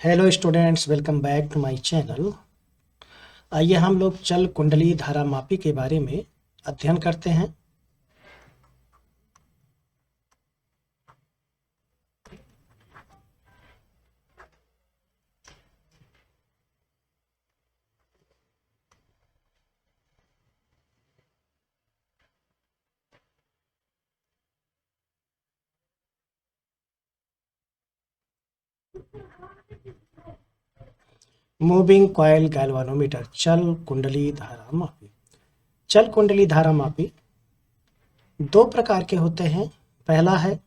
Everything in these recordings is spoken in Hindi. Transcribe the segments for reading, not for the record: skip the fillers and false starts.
Hello students, welcome back to my channel. आइए हम लोग चल कुंडली धारा मापी के बारे में अध्ययन करते हैं। मूविंग कॉइल गैल्वानोमीटर, चल कुंडली धारा मापी। चल कुंडली धारा मापी दो प्रकार के होते हैं। पहला है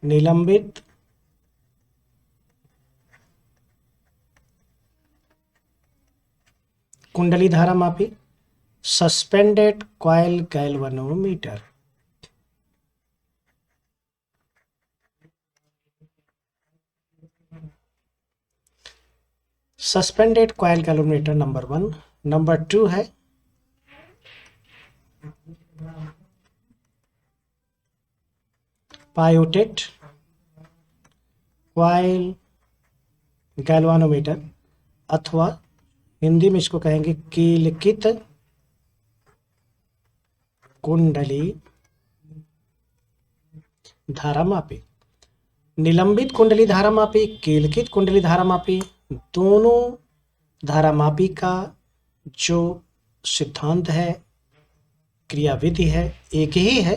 निलंबित कुंडली धारा मापी, suspended coil galvanometer. Suspended coil galvanometer number 1। Number 2 है पायोटेट कॉइल गैल्वानोमीटर, अथवा हिंदी में इसको कहेंगे कीलकित कुंडली धारा मापी। निलंबित कुंडली धारा मापी, कीलकित कुंडली धारा मापी, दोनों धारा मापी का जो सिद्धांत है, क्रियाविधि है, एक ही है।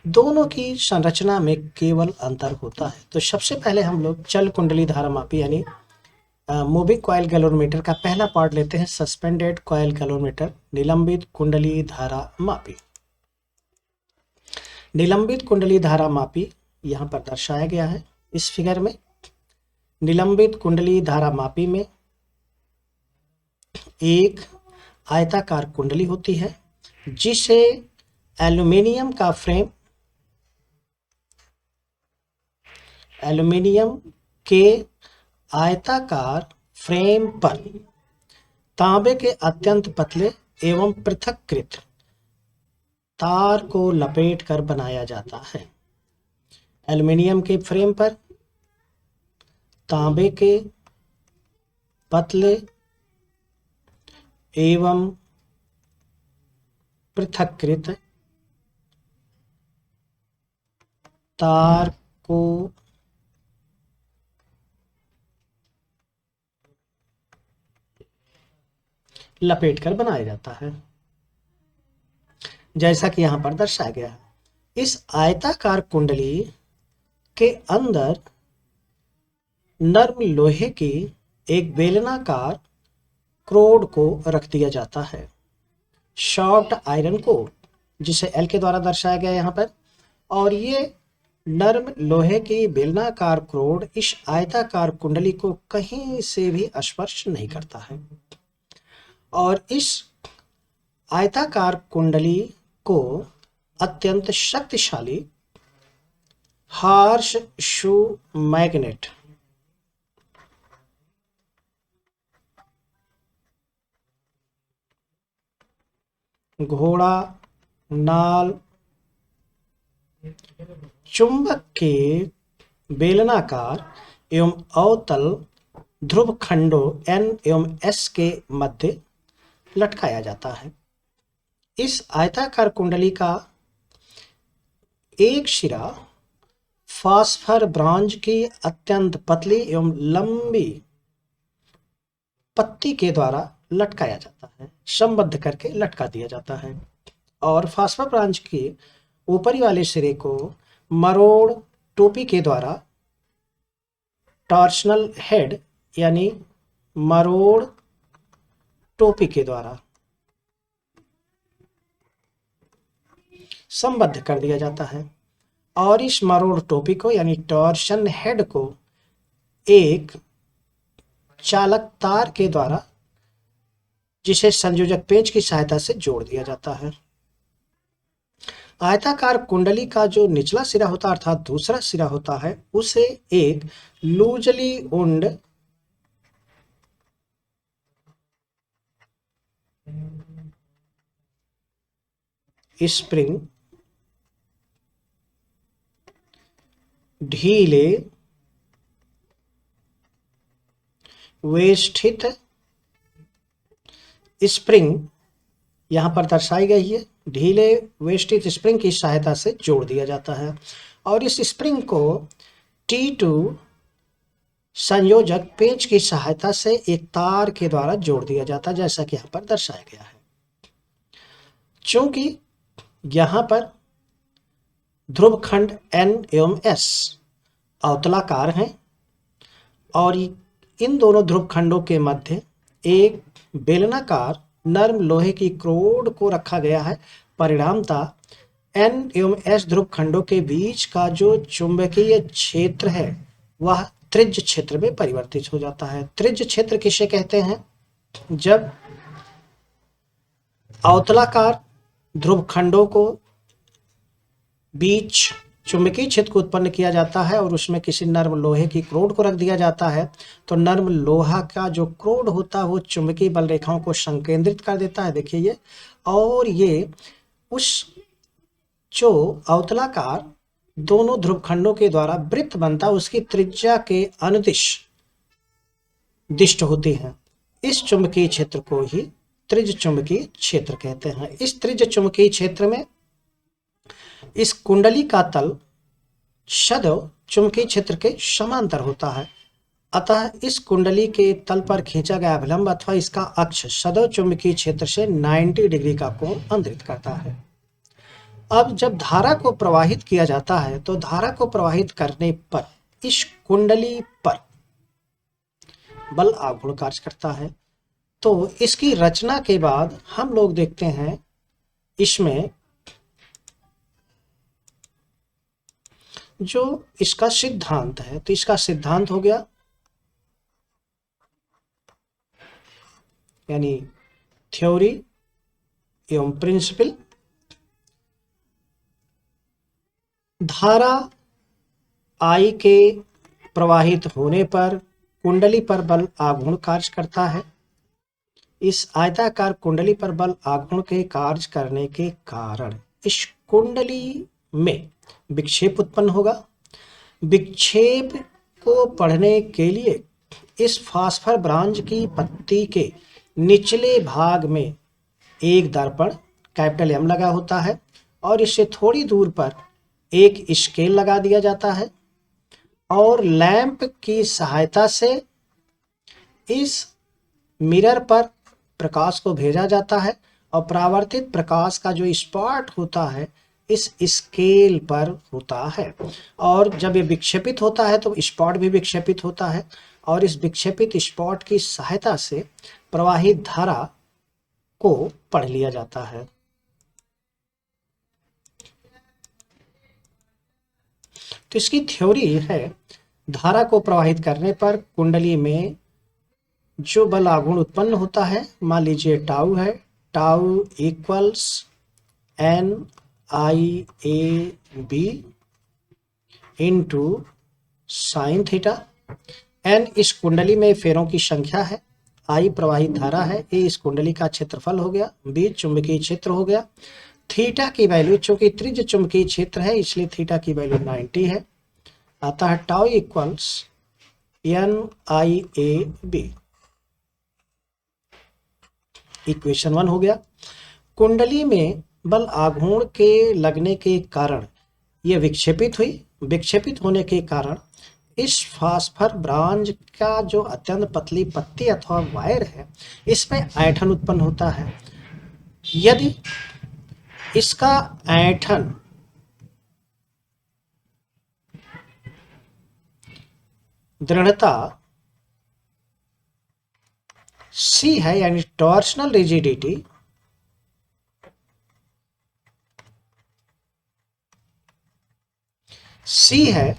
दोनों की संरचना में केवल अंतर होता है। तो सबसे पहले हम लोग चल कुंडली धारा मापी यानी मूविंग कॉइल गैल्वेनोमीटर का पहला पार्ट लेते हैं, सस्पेंडेड कॉइल गैल्वेनोमीटर, निलंबित कुंडली धारा मापी। निलंबित कुंडली धारा मापी यहाँ पर दर्शाया गया है इस फिगर में। निलंबित कुंडली धारा मापी में एक आयताकार कुंडली होती है जिसे एल्यूमिनियम का फ्रेम, एल्यूमिनियम के आयताकार फ्रेम पर तांबे के अत्यंत पतले एवं पृथक्कृत तार को लपेट कर बनाया जाता है। एल्यूमिनियम के फ्रेम पर तांबे के पतले एवं पृथक्कृत तार को लपेट कर बनाया जाता है, जैसा कि यहां पर दर्शाया गया है। इस आयताकार कुंडली के अंदर नर्म लोहे की एक बेलनाकार क्रोड को रख दिया जाता है, सॉफ्ट आयरन कोर, जिसे एल के द्वारा दर्शाया गया यहाँ पर। और ये नर्म लोहे की बेलनाकार क्रोड इस आयताकार कुंडली को कहीं से भी स्पर्श नहीं करता है और इस आयताकार कुंडली को अत्यंत शक्तिशाली हार्श शू मैग्नेट घोड़ा नाल चुंबक के बेलनाकार एवं अवतल ध्रुव खंडों N एवं S के मध्य लटकाया जाता है। इस आयताकार कुंडली का एक सिरा फास्फर ब्रॉन्ज की अत्यंत पतली एवं लंबी पत्ती के द्वारा लटकाया जाता है, संबद्ध करके लटका दिया जाता है। और फास्फर ब्रॉन्ज के ऊपरी वाले सिरे को मरोड़ टोपी के द्वारा, टॉर्शनल हेड यानी मरोड़ टोपी के द्वारा संबद्ध कर दिया जाता है। और इस मरोड़ टोपी को यानी टॉर्शन हेड को एक चालक तार के द्वारा, जिसे संयोजक पेंच की सहायता से जोड़ दिया जाता है। आयताकार कुंडली का जो निचला सिरा होता है अर्थात दूसरा सिरा होता है, उसे एक लूजली उंड स्प्रिंग ढीले वेष्टित स्प्रिंग यहां पर दर्शाई गई है, ढीले वेष्टित स्प्रिंग की सहायता से जोड़ दिया जाता है और इस स्प्रिंग को T2 संयोजक पेंच की सहायता से एक तार के द्वारा जोड़ दिया जाता है, जैसा कि यहां पर दर्शाया गया है। चूंकि यहां पर ध्रुवखंड N एवं S अवतलाकार हैं और इन दोनों ध्रुवखंडों के मध्य एक बेलनाकार नर्म लोहे की क्रोड को रखा गया है। परिणामतः N एवं S ध्रुवखंडों के बीच का जो चुंबकीय क्षेत्र है वह त्रिज्य क्षेत्र में परिवर्तित हो जाता है। त्रिज्य क्षेत्र किसे कहते हैं? जब अवतलाकार ध्रुवखंडों को बीच चुंबकीय क्षेत्र को उत्पन्न किया जाता है और उसमें किसी नर्म लोहे की क्रोड को रख दिया जाता है, तो नर्म लोहा का जो क्रोड होता है वो चुंबकीय बल रेखाओं को संकेंद्रित कर देता है। देखिए ये, और ये उस जो अवतलाकार दोनों ध्रुवखंडों के द्वारा वृत्त बनता है उसकी त्रिज्या के अनुदिश दिष्ट होती है। इस चुंबकीय क्षेत्र को ही त्रिज्य चुंबकीय क्षेत्र कहते हैं। इस त्रिज्य चुंबकीय क्षेत्र में इस कुंडली का तल सदैव चुंबकीय क्षेत्र के समांतर होता है, अतः इस कुंडली के तल पर खींचा गया अभिलंब अथवा इसका अक्ष सदैव चुंबकीय क्षेत्र से 90 डिग्री का कोण अंतरित करता है। अब जब धारा को प्रवाहित किया जाता है तो धारा को प्रवाहित करने पर इस कुंडली पर बल आघूर्ण कार्य करता है। तो इसकी रचना के बाद हम लोग देखते हैं इसमें जो इसका सिद्धांत है, तो इसका सिद्धांत हो गया यानी थ्योरी एवं प्रिंसिपल। धारा I के प्रवाहित होने पर कुंडली पर बल आघूर्ण कार्य करता है। इस आयताकार कुंडली पर बल आघूर्ण के कार्य करने के कारण इस कुंडली में विक्षेप उत्पन्न होगा। विक्षेप को पढ़ने के लिए इस फास्फर ब्रांच की पत्ती के निचले भाग में एक दर्पण कैपिटल M लगा होता है और इससे थोड़ी दूर पर एक स्केल लगा दिया जाता है और लैंप की सहायता से इस मिरर पर प्रकाश को भेजा जाता है और परावर्तित प्रकाश का जो स्पॉट होता है इस स्केल पर होता है और जब ये विक्षेपित होता है तो स्पॉट भी विक्षेपित होता है और इस विक्षेपित स्पॉट की सहायता से प्रवाहित धारा को पढ़ लिया जाता है। तो इसकी थ्योरी है, धारा को प्रवाहित करने पर कुंडली में जो बल आघूर्ण उत्पन्न होता है, मान लीजिए टाउ है, tau equals NIAB into sine theta. N इस कुंडली में फेरों की संख्या है, I प्रवाहित धारा है, A इस कुंडली का क्षेत्रफल हो गया, B चुंबकीय क्षेत्र हो गया। थीटा की वैल्यू, चूंकि त्रिज्य चुंबकीय क्षेत्र है इसलिए थीटा की वैल्यू 90 है, अतः टाउ इक्वल्स NIAB। इक्वेशन 1 हो गया। कुंडली में बल आघूर्ण के लगने के कारण यह विक्षेपित हुई। विक्षेपित होने के कारण इस फास्फर ब्रांच का जो अत्यंत पतली पत्ती अथवा वायर है इसमें ऐंठन उत्पन्न होता है। यदि इसका ऐंठन दृढ़ता C है यानी टॉर्शनल रिजिडिटी, C है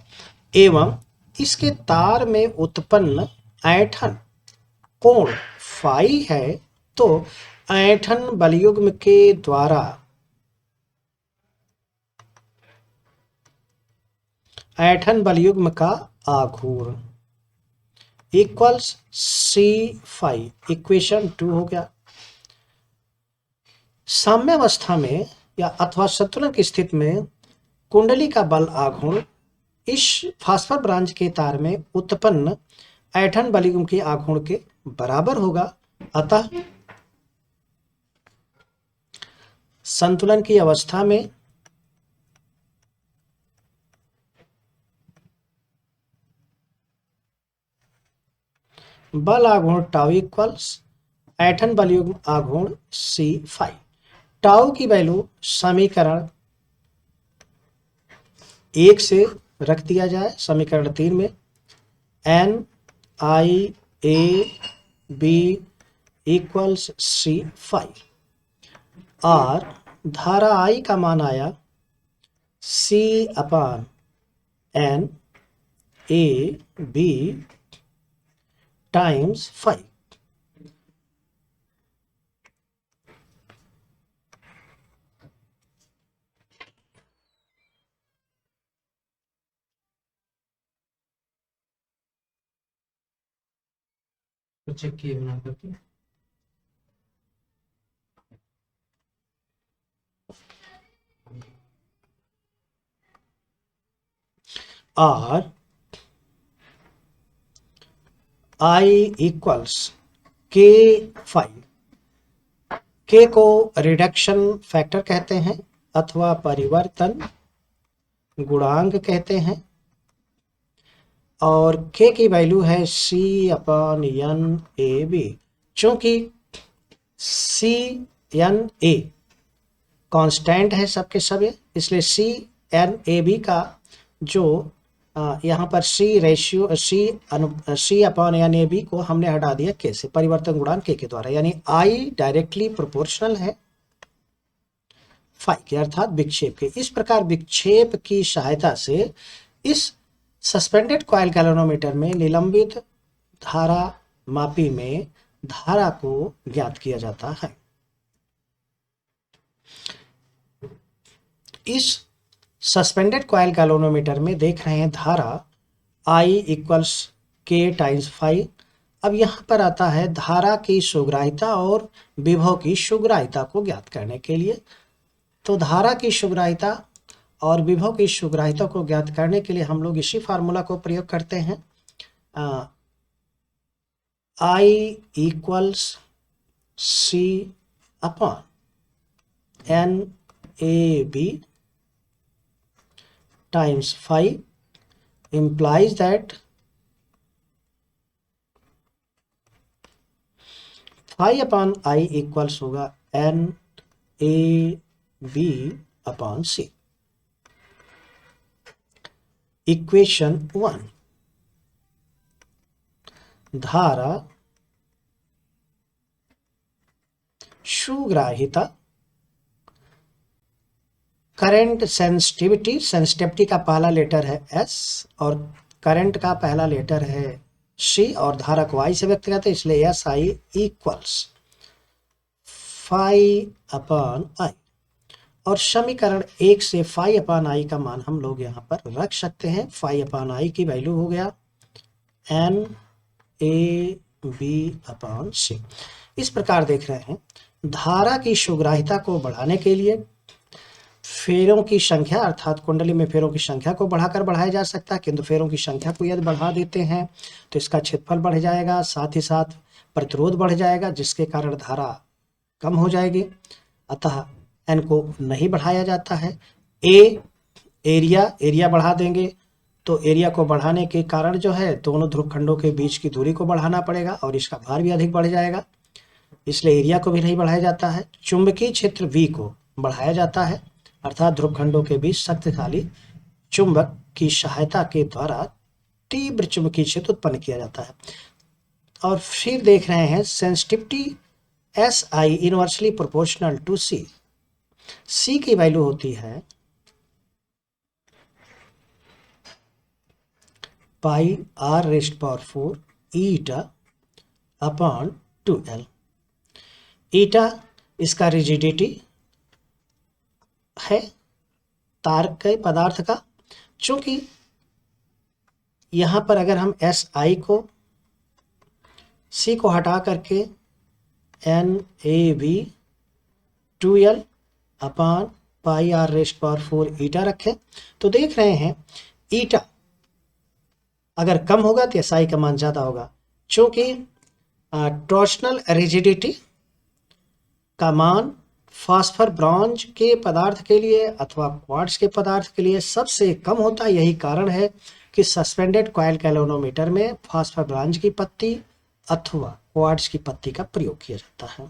एवं इसके तार में उत्पन्न ऐंठन कोण फाई है, तो ऐंठन बलयुग्म के द्वारा ऐंठन बलयुग्म का आघूर्ण इक्वल्स C5। इक्वेशन 2 हो गया। साम्यावस्था में या अथवा संतुलन की स्थिति में कुंडली का बल आघूर्ण इस फास्फर ब्रांच के तार में उत्पन्न ऐंठन बलयुग्म के आघूर्ण के बराबर होगा। अतः संतुलन की अवस्था में बल आघूर्ण टाउ इक्वल्स ऐंठन बलयुग्म आघूर्ण C5। टाउ की वैल्यू समीकरण 1 से रख दिया जाए, समीकरण 3 में NiAb इक्वल्स C5 और धारा I का मान आया C/NaB टाइम्स 5। तो चेक किए बिना करके और I इक्वल्स K5। K को रिडक्शन फैक्टर कहते हैं अथवा परिवर्तन गुणांक कहते हैं और K की वैल्यू है C/NaB। चूंकि CNA कांस्टेंट है सबके सब, इसलिए CNAB का जो यहाँ पर C/NaB को हमने हटा दिया K से, परिवर्तन गुणांक K के द्वारा, यानी I डायरेक्टली प्रोपोर्शनल है फाई के अर्थात विक्षेप के। इस प्रकार विक्षेप की सहायता से इस सस्पेंडेड कॉइल गैल्वेनोमीटर में निलंबित धारा मापी में धारा को ज्ञात किया जाता है। इस सस्पेंडेड कॉइल गैल्वेनोमीटर में देख रहे हैं धारा I इक्वल्स K टाइम्स 5। अब यहाँ पर आता है धारा की सुग्राहिता और विभव की सुग्राहिता को ज्ञात करने के लिए। तो धारा की सुग्राहिता और विभव की सुग्राहिता को ज्ञात करने के लिए हम लोग इसी फार्मूला को प्रयोग करते हैं। I equals C/NaB times 5 implies that 5/I equals होगा NaB/C। इक्वेशन 1, धारा सुग्राहिता, करंट सेंसिटिविटी का पहला लेटर है S और करंट का पहला लेटर है C और धारा को I से व्यक्त करते हैं, इसलिए SI इक्वल्स 5/I और समीकरण 1 से 5/I का मान हम लोग यहाँ पर रख सकते हैं। 5/I की वैल्यू हो गया NaB/C। इस प्रकार देख रहे हैं धारा की सुग्राहिता को बढ़ाने के लिए फेरों की संख्या अर्थात कुंडली में फेरों की संख्या को बढ़ाया जा सकता है, किंतु फेरों की संख्या को यदि बढ़ा देते हैं तो इसका क्षेत्रफल बढ़ जाएगा, साथ ही साथ प्रतिरोध बढ़ जाएगा, जिसके कारण धारा कम हो जाएगी। अतः n को नहीं बढ़ाया जाता है। एरिया बढ़ा देंगे तो एरिया को बढ़ाने के कारण जो है दोनों ध्रुवखंडों के बीच की दूरी को बढ़ाना पड़ेगा और इसका भार भी अधिक बढ़ जाएगा, इसलिए एरिया को भी नहीं बढ़ाया जाता है। चुंबकीय क्षेत्र V को बढ़ाया जाता है अर्थात ध्रुवखंडों के बीच शक्तिशाली चुंबक की सहायता के द्वारा तीव्र चुंबकीय क्षेत्र उत्पन्न किया जाता है। और फिर देख रहे हैं sensitivity SI inversely proportional to C। C की वैल्यू होती है πr⁴ η/2L। ईटा इसका रिजिडिटी है तार के पदार्थ का। चूंकि यहाँ पर अगर हम SI को C को हटा करके NaB/2L/πr⁴ ईटा रखें तो देख रहे हैं ईटा अगर कम होगा तो SI का मान ज़्यादा होगा। चूँकि टॉर्शनल रिजिडिटी का मान फास्फर ब्रॉन्ज के पदार्थ के लिए अथवा क्वार्ट्ज के पदार्थ के लिए सबसे कम होता है। यही कारण है कि सस्पेंडेड कॉइल गैल्वेनोमीटर में फास्फर ब्रॉन्ज की पत्ती अथवा क्वार्ट्ज की पत्ती का प्रयोग किया जाता है।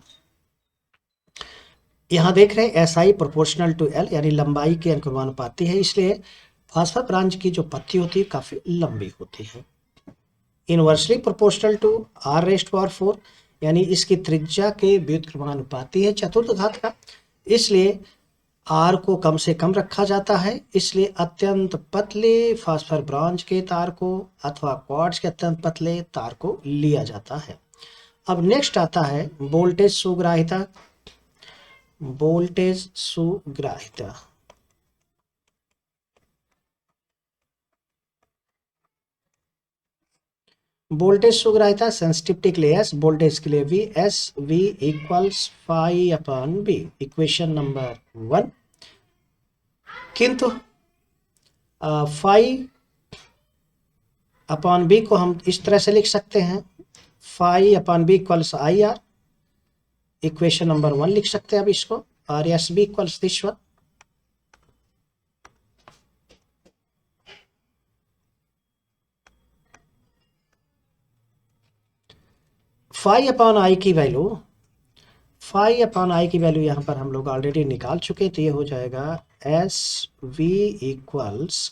यहाँ देख रहे हैं SI प्रोपोर्शनल टू L यानी लंबाई के अनुपाती है, इसलिए फास्फर ब्रॉन्ज की जो पत्ती होती है काफी लंबी होती है। इनवर्सली प्रोपोर्शनल टू r⁴ यानी इसकी त्रिज्या के व्युत्क्रमानुपाती है चतुर्थ घात का, इसलिए R को कम से कम रखा जाता है। इसलिए अत्यंत पतले फास्फर ब्रॉन्ज के तार को अथवा क्वार्ट्ज के अत्यंत पतले तार को लिया जाता है। अब नेक्स्ट आता है वोल्टेज सुग्राहिता। वोल्टेज सुग्राहिता वोल्टेज सुग्राहिता सेंसिटिविटी के लिए S, वोल्टेज के लिए V, S V equals phi upon B, equation number 1। किंतु फाई अपॉन B को हम इस तरह से लिख सकते हैं, phi upon B equals IR, equation number 1 लिख सकते हैं अब इसको, और SB equals this one. Phi upon I की वैल्यू, फाई अपॉन I की वैल्यू यहाँ पर हम लोग ऑलरेडी निकाल चुके, तो ये हो जाएगा SV equals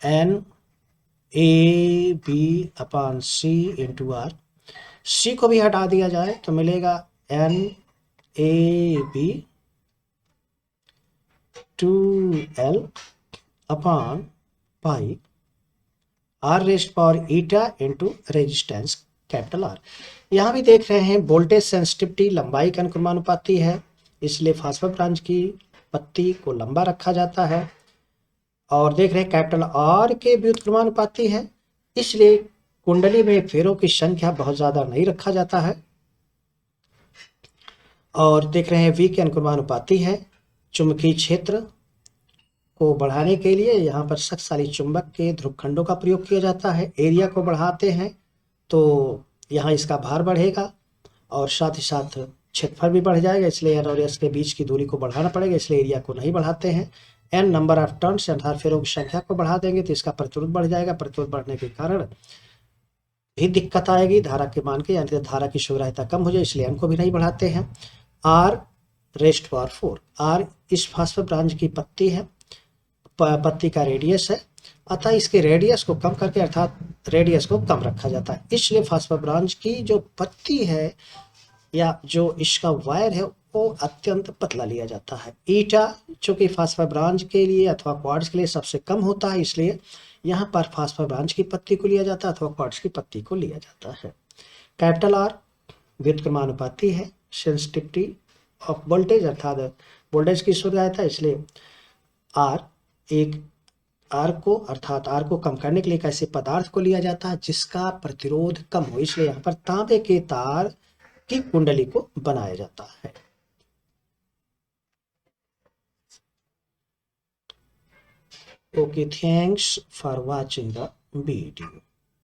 NAB upon C into R। C को भी हटा दिया जाए तो मिलेगा NAB 2L upon pi r⁻ into resistance capital R। यहाँ भी देख रहे हैं वोल्टेज सेंसिटिविटी लंबाई के अनुक्रमानुपाती है, इसलिए फास्फर ब्रॉन्ज की पत्ती को लंबा रखा जाता है। और देख रहे हैं कैपिटल R के व्युत्क्रमानुपाती है, इसलिए कुंडली में फेरों की संख्या बहुत ज़्यादा नहीं रखा जाता है। और देख रहे हैं V के अनुक्रमानुपाती है। चुंबकीय क्षेत्र को बढ़ाने के लिए यहाँ पर शक्तिशाली चुंबक के ध्रुवखंडों का प्रयोग किया जाता है। एरिया को बढ़ाते हैं तो यहाँ इसका भार बढ़ेगा और साथ ही साथ क्षेत्रफल भी बढ़ जाएगा, इसलिए एन और एस के बीच की दूरी को बढ़ाना पड़ेगा, इसलिए एरिया को नहीं बढ़ाते हैं। एन नंबर ऑफ टर्न्स अर्थात फेरों की संख्या को बढ़ा देंगे तो इसका प्रतिरोध बढ़ जाएगा, प्रतिरोध बढ़ने के कारण भी दिक्कत आएगी धारा के मान के, यानी धारा की सुग्राहिता कम हो जाए, इसलिए एन को भी नहीं बढ़ाते हैं। r⁻⁴ r इस फास्फर ब्रॉन्ज की पत्ती है, पत्ती का रेडियस है, अतः इसके रेडियस को कम करके अर्थात रेडियस को कम रखा जाता है, इसलिए फास्फर ब्रॉन्ज की जो पत्ती है या जो इसका वायर है वो अत्यंत पतला लिया जाता है। ईटा चूंकि फास्फर ब्रॉन्ज के लिए अथवा क्वार्ट्ज के लिए सबसे कम होता है, इसलिए यहाँ पर फास्फर ब्रॉन्ज की पत्ती को लिया जाता है अथवा क्वार्ट्ज की पत्ती को लिया जाता है। कैपिटल R व्युत्क्रमानुपाती है, सेंसिटिविटी ऑफ वोल्टेज अर्थात वोल्टेज की सुग्राहिता, इसलिए R को कम करने के लिए एक ऐसे पदार्थ को लिया जाता है जिसका प्रतिरोध कम हो, इसलिए यहाँ पर तांबे के तार की कुंडली को बनाया जाता है। Okay, thanks for watching the video.